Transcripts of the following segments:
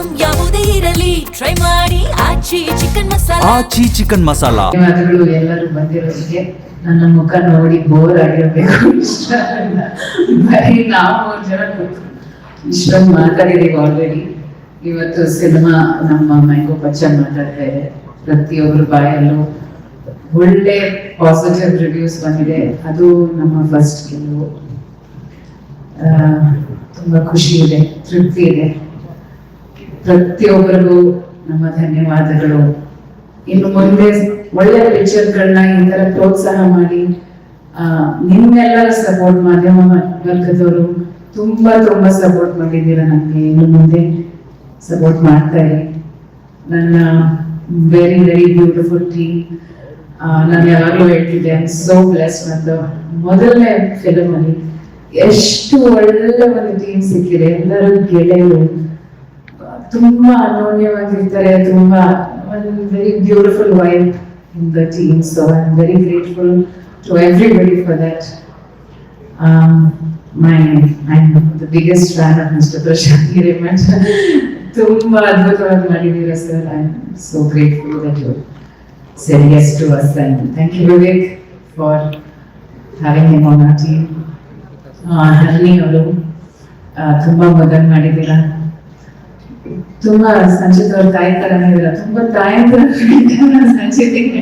Item ಯಾವುದೇ ಇರಲಿ try ಮಾಡಿ ಆಚಿ ಚಿಕನ್ ಮಸಾಲಾ. ಧನ್ಯವಾದಗಳು ಎಲ್ಲರೂ ಬಂದಿರೋದಕ್ಕೆ. ನನ್ನ ಮುಖ ನೋಡಿ ಬೋರ್ ಆಗಿರ್ಬೇಕು, ಇಷ್ಟ ಇಲ್ಲ. ಬರೀ ನಾವು 3 ಜನ ಇಷ್ಟೊಂದು ಮಾತಾಡಿದೀವಿ ಆಲ್ರೆಡಿ. ಇವತ್ತು ಸಿನಿಮಾ ನಮ್ಮ ಮ್ಯಾಂಗೋ ಪಚ್ಚ ಮಾತಾಡ್ತಾ ಇದೆ. ಪ್ರತಿಯೊಬ್ಬರು ಬಾಯಲ್ಲೂ ಒಳ್ಳೆ ಪಾಸಿಟಿವ್ ರಿವ್ಯೂಸ್ ಬಂದಿದೆ. ಅದು ನಮ್ಮ ಫಸ್ಟ್ ಗೆಲುವು. ತುಂಬಾ ಖುಷಿ ಇದೆ, ತೃಪ್ತಿ ಇದೆ. ಪ್ರತಿಯೊಬ್ಬರಿಗೂ ನಮ್ಮ ಧನ್ಯವಾದಗಳು. ಇನ್ನು ಮುಂದೆ ಒಳ್ಳೆ ಪಿಕ್ಚರ್ಗಳನ್ನ ಈ ತರ ಪ್ರೋತ್ಸಾಹ ಮಾಡಿ ನಿಮ್ಮೆಲ್ಲರ ಸಪೋರ್ಟ್, ಮಾಧ್ಯಮ ವರ್ಗದವರು ತುಂಬಾ ಸಪೋರ್ಟ್ ಮಾಡಿದ್ದೀರಾ ನನಗೆ. ಇನ್ನು ಮುಂದೆ ಸಪೋರ್ಟ್ ಮಾಡ್ತಾ ಇರಿ. ನನ್ನ ವೆರಿ ಬ್ಯೂಟಿಫುಲ್ ಟೀಮ್. ನಾನು ಯಾವಾಗಲೂ ಹೇಳ್ತಿದ್ದೆ, ಐ ಆಮ್ ಸೋ ಬ್ಲೆಸ್ಡ್. ಮತ್ತು ಮೊದಲನೇ ಫಿಲಮ್ ಅಲ್ಲಿ ಎಷ್ಟು ಒಳ್ಳೆ ಒಂದು ಟೀಮ್ ಸಿಕ್ಕಿದೆ. ಎಲ್ಲರೂ ಗೆಳೆಯರು, ತುಂಬಾ ಅನ್ಯೋನ್ಯವಾಗಿರ್ತಾರೆ. ತುಂಬಾ ಒಂದು very beautiful vibe in the team. So I am very grateful to everybody for that. I'm the biggest fan of Mr. Prashant Hiremanch. ತುಂಬಾ ಅದ್ಭುತವಾಗಿ ಮಾಡಿದ್ದೀರಾ sir. I am so grateful that you said yes to us, and thank you Vivek for having him on our team. ಹರ್ನಿ ಅವರು ತುಂಬಾ ಮದನ್ ಮಾಡಿದ್ದೀರಾ. ತುಂಬಾ ಸಂಚಿತ್ ಅವ್ರ ತಾಯಿ ತರನೇ ಇದ್ದೀರಾ. ತುಂಬಾ ತಾಯಿ ತರ ಸಂಚಿತಿಗೆ.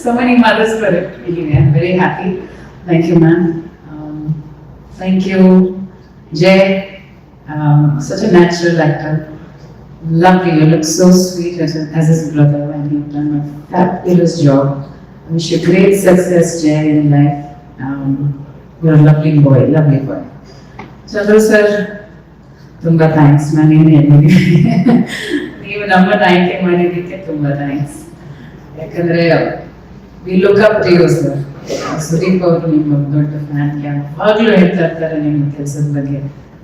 So many mothers for it. Really, I'm very happy. Thank you, ma'am. Thank you, Jay. Such a natural actor. Lovely. You look so sweet as his brother, and you've done a fabulous job. I wish you great success, Jay, in life. You're a lovely boy. Chandru sir, ತುಂಬಾ thanks. ನಾನೇನು ಹೇಳಿದ್ದೀನಿ, ನೀವು ನಮ್ಮನ್ನ ಆಯ್ಕೆ ಮಾಡಿದ್ದಕ್ಕೆ ತುಂಬಾ thanks. ಯಾಕಂದ್ರೆ we look up to you sir. Sudeep ಅವರು ನಿಮ್ಮ ದೊಡ್ಡ ಫ್ಯಾನ್. ಯಾವಾಗಲೂ ಹೇಳ್ತಾ ಇರ್ತಾರೆ ನಿಮ್ಮ ಕೆಲಸದ ಬಗ್ಗೆ.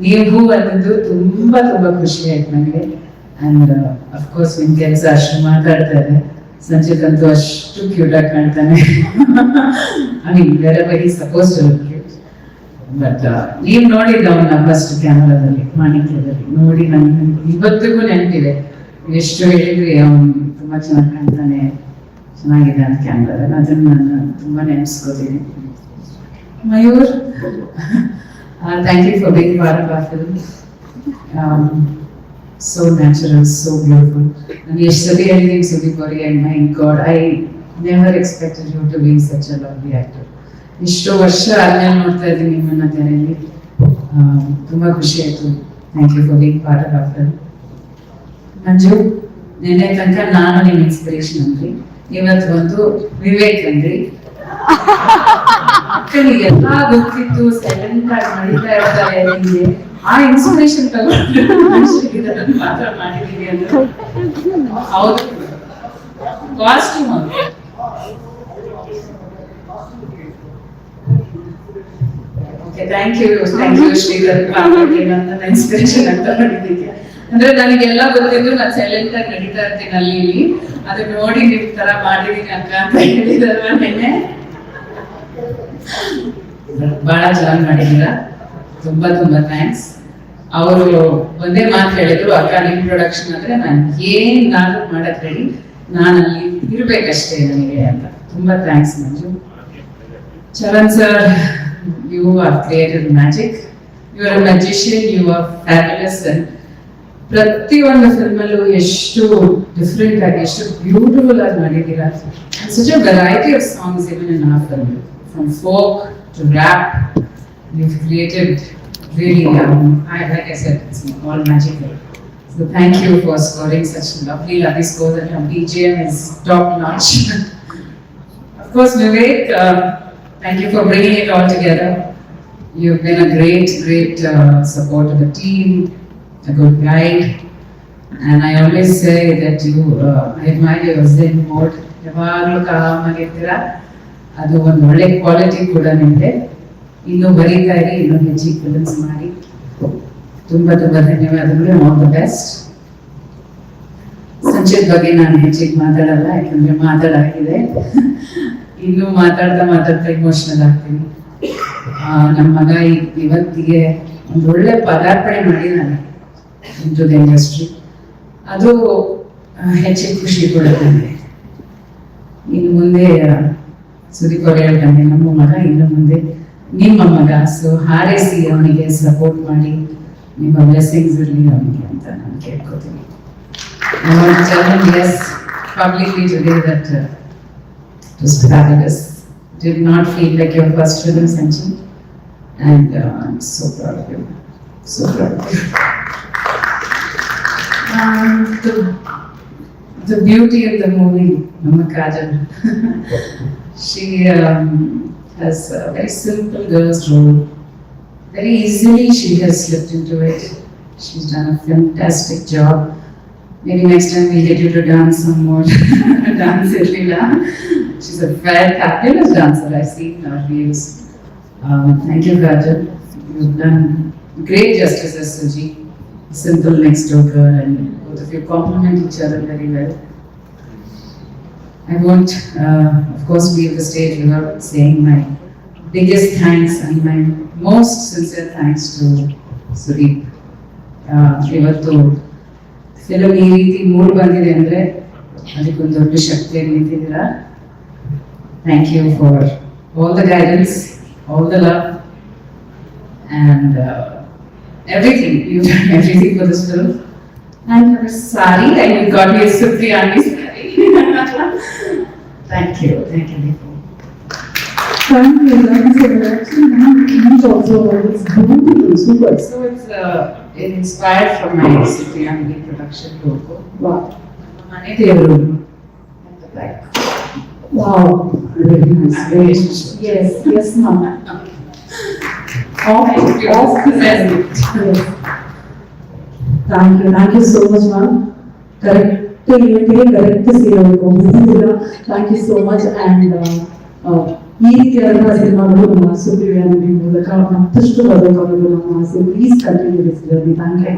ನೀವು ಬಂದಿದ್ದು ತುಂಬಾ ಖುಷಿ ಆಯ್ತು ನನಗೆ. ಅಂಡ್ ಅಫ್ಕೋರ್ಸ್ ನಿಮ್ ಕೆಲಸ ಅಷ್ಟು ಮಾತಾಡ್ತಾರೆ. ಸಂಚಿತ್ ಅಂತೂ ಅಷ್ಟು ಕ್ಯೂಟ್ ಆಗಿ ಕಾಣ್ತಾನೆ. I mean wherever he suppose to look cute. But ನೀವು ನೋಡಿದ್ದ ಅವನ್ನ ಫಸ್ಟ್ ಕ್ಯಾಮರಾದಲ್ಲಿ, ಮಾಣಿಕ್ಯದಲ್ಲಿ ನೋಡಿ ನನಗೆ ಇವತ್ತಿಗೂ ನೆನಪಿದೆ. ಎಷ್ಟು ಹೇಳಿದ್ರಿ ಅವನು ತುಂಬಾ ಚೆನ್ನಾಗಿ ಕಾಣ್ತಾನೆ, ಚೆನ್ನಾಗಿದೆ ಅಂತ ಕ್ಯಾಮ್ರಾದಲ್ಲಿ. ಅದನ್ನ ನಾನು ತುಂಬಾ ನೆನೆಸ್ಕೋತೀನಿ. Mayur, thank you for being part of our film. So natural, so beautiful. And yesterday I think Sudeep Auri, and my God, I never expected you to be such a lovely actor. ಇಷ್ಟು ವರ್ಷ ಆದ್ಮೇಲೆ ನೋಡ್ತಾ ಇದ್ದೀನಿ ನಿಮ್ಮನ್ನ ತೆರೆಯಲ್ಲಿ. ತುಂಬಾ ಖುಷಿ ಆಯ್ತು. Thank you for being part of after. Manju, ನಿನ್ನೆ ತನಕ ನಾನು ನಿಮ್ಮ ಇನ್ಸ್ಪಿರೇಷನ್ ಅಂದ್ರಿ, ಇವತ್ತು ಒಂದು ವಿವೇಕ್ ಅಂದ್ರಿ. ಅಕ್ಕನಿಗೆಲ್ಲ ಗೊತ್ತಿತ್ತು, ಸೈಲೆಂಟ್ ಆಗಿ ನಡೀತಾ ಇರ್ತಾರೆ ನಿಮಗೆ. ಆ ಇನ್ಸ್ಪಿರೇಷನ್ ತಗೊಂಡು ಮಾತ್ರ ಮಾಡಿದೀವಿ ಅಂದ್ರೆ ಹೌದು. ಕಾಸ್ಟ್ಯೂಮ್ ಅದು ಥ್ಯಾಂಕ್ ಯು ಶ್ರೀಧರ್. ನನ್ನ ಇನ್ಸ್ಪಿರೇಷನ್ ಅಂತ ಮಾಡಿದ್ದಕ್ಕೆ ಅಂದ್ರೆ ನನಗೆಲ್ಲ ಗೊತ್ತಿದ್ರು ನಾನು ಸೈಲೆಂಟ್ ಆಗಿ ನಡೀತಾ ಇರ್ತೀನಿ ಅಲ್ಲಿ ಇಲ್ಲಿ. ಅದನ್ನ ನೋಡಿ ನಿಮ್ ತರ ಮಾಡಿದೀನಿ ಅಕ್ಕ ಅಂತ ಹೇಳಿದಾರ ನಿನ್ನೆ. ಬಹಳ ಚೆನ್ನಾಗಿ ಮಾಡಿದೀರಾ. ತುಂಬಾ ಥ್ಯಾಂಕ್ಸ್. ಅವರು ಒಂದೇ ಮಾತು ಹೇಳಿದ್ರು, ಅಕ್ಕ ನಿಮ್ ಪ್ರೊಡಕ್ಷನ್ ಅಂದ್ರೆ ನಾನು ಏನಾದ್ರು ಮಾಡಕ್ ರೆಡಿ, ನಾನು ಅಲ್ಲಿ ಇರ್ಬೇಕಷ್ಟೇ ನನಗೆ ಅಂತ. ತುಂಬಾ thanks Manju. Charan sir, you have created magic. You are a magician. You are fabulous. And ಪ್ರತಿಯೊಂದು ಫಿಲ್ಮ್ ಅಲ್ಲೂ ಎಷ್ಟು ಡಿಫ್ರೆಂಟ್ ಆಗಿ, ಎಷ್ಟು ಬ್ಯೂಟಿಫುಲ್ ಆಗಿ ಮಾಡಿದ್ದೀರಾ. And such a variety of songs even in our film, from folk to rap. You've created really, like I said, it's all magical. So thank you for scoring such lovely scores, and your BGM is top notch. Of course, Vivek, thank you for bringing it all together. You've been a great support of the team, a good guide, and I always say that you, I admire your zen mode. ಯಾವಾಗಲೂ ಕಾಮಾಗಿರ್ತೀರಾ. ಅದು ಒಂದು ಒಳ್ಳೆ quality ಕೂಡ ನಿಮಗೆ. ಇನ್ನೂ ಬರೀತಾ ಇರಿ, ಇನ್ನೂ ಹೆಚ್ಚಿಗೆ ಫಿಲ್ಮ್ಸ್ ಮಾಡಿ. ತುಂಬಾ ಧನ್ಯವಾದಗಳು. All the best. ಸಂಚಿತ್ ಬಗ್ಗೆ ನಾನು ಹೆಚ್ಚಿಗೆ ಮಾತಾಡಲ್ಲ, ಯಾಕಂದ್ರೆ ಮಾತಾಡಾಗಿದೆ. ಇನ್ನೂ ಮಾತಾಡ್ತಾ ಇಮೋಷನಲ್ ಆಗ್ತೀನಿ. ನಮ್ಮ ಮಗ ಇವತ್ತಿಗೆ ಒಂದು ಒಳ್ಳೆ ಪದಾರ್ಪಣೆ ಮಾಡಿದ್ದಾನೆ. into the industry. ಅದು ಹೆಚ್ಚಿನ ಖುಷಿ ಕೊಡುತ್ತೆ ನನಗೆ. ಇನ್ನು ಮುಂದೆ ಸುದೀಪ್ ಅವರು ಹೇಳ್ತಾನೆ ನಮ್ಮ ಮಗ ಇನ್ನು ಮುಂದೆ ನಿಮ್ಮ ಮಗ, ಸೊ ಹಾರೈಸಿ ಅವನಿಗೆ ಸಪೋರ್ಟ್ ಮಾಡಿ ನಿಮ್ಮ ಬ್ಲೆಸ್ಸಿಂಗ್ಸ್ ಇರಲಿ ಅವನಿಗೆ ಅಂತ ನಾನು ಕೇಳ್ಕೊತೀನಿ. I want to tell him yes publicly today that it was fabulous. Did not feel like your first film, Sanjay, and I'm so proud of you. So proud of you. The beauty of the movie, Mama Kajal. She has a very simple girl's role. Very easily she has slipped into it. She's done a fantastic job. Maybe next time we get you to dance some more. Dance Leela. She's a fabulous dancer. I've seen her views. Thank you, Kajal. You've done great justice as Suji. Simple next door girl, and both of you complement each other very well. I won't, of course, leave the stage without saying my biggest thanks and my most sincere thanks to Sudeep. ಇವತ್ತು film ಈ ರೀತಿ mood ಬಂದಿದೆ ಅಂದರೆ ಅದಕ್ಕೊಂದು ದೊಡ್ಡ ಶಕ್ತಿ ನಿಂತಿದ್ದೀರಾ. Thank you for all the guidance, all the love, and everything. You've done everything for this film. And for the sari, and you got me a Supriyani sari. Thank you, Nico. Thank you so much. Actually, I'm also it's beautiful, super. So it's inspired from my Supriyani production logo. Wow. Mane Devaru. At the back. Wow. Very nice. Very nice. Yes. Yes, ma'am. Thank you. Yes. Thank you so much, ma'am. Correct ಸೀರೆ. Thank you so much. And ಈ ರೀತಿಯಾದ ಸಿನಿಮಾಗಳು ನಮ್ಮ ಸುಪ್ರಿಯಾನಿ ಮೂಲಕ ಮತ್ತಷ್ಟು ಬರಬೇಕಾಗಲು ನಮ್ಮ ಆಸೆ. Please continue this journey. Thank you.